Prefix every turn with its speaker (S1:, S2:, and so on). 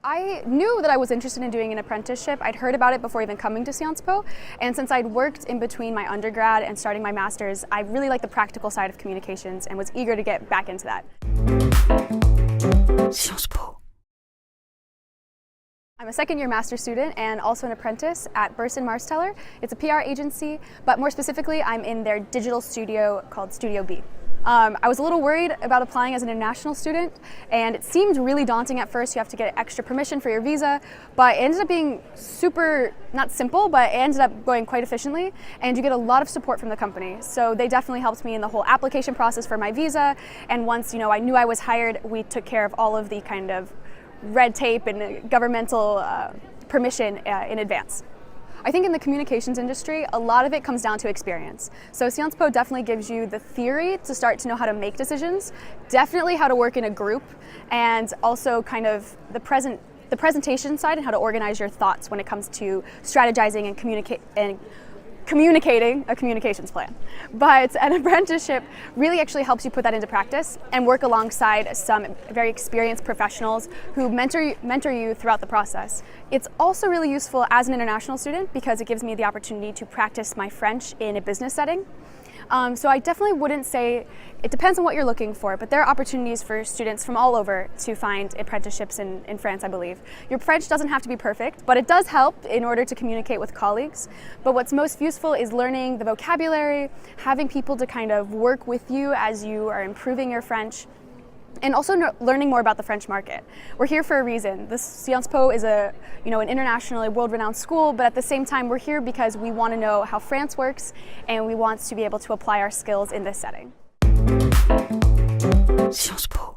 S1: I knew that I was interested in doing an apprenticeship. I'd heard about it before even coming to Sciences Po, and since I'd worked in between my undergrad and starting my master's, I really liked the practical side of communications and was eager to get back into that.
S2: Sciences Po.
S1: I'm a second-year master's student and also an apprentice at Burson Marsteller. It's a PR agency, but more specifically, I'm in their digital studio called Studio B. I was a little worried about applying as an international student, and it seemed really daunting at first. You have to get extra permission for your visa, but it ended up being super, not simple, but it ended up going quite efficiently, and you get a lot of support from the company. So they definitely helped me in the whole application process for my visa, and once I knew I was hired, we took care of all of the kind of red tape and governmental permission in advance. I think in the communications industry, a lot of it comes down to experience. So Sciences Po definitely gives you the theory to start to know how to make decisions, definitely how to work in a group, and also kind of the presentation side and how to organize your thoughts when it comes to strategizing and communicating a communications plan. But an apprenticeship really actually helps you put that into practice and work alongside some very experienced professionals who mentor you throughout the process. It's also really useful as an international student because it gives me the opportunity to practice my French in a business setting. So I definitely wouldn't say, it depends on what you're looking for, but there are opportunities for students from all over to find apprenticeships in France, I believe. Your French doesn't have to be perfect, but it does help in order to communicate with colleagues. But what's most useful is learning the vocabulary, having people to kind of work with you as you are improving your French, and also learning more about the French market. We're here for a reason. This Sciences Po is an internationally world-renowned school, but at the same time we're here because we want to know how France works and we want to be able to apply our skills in this setting.
S2: Sciences Po.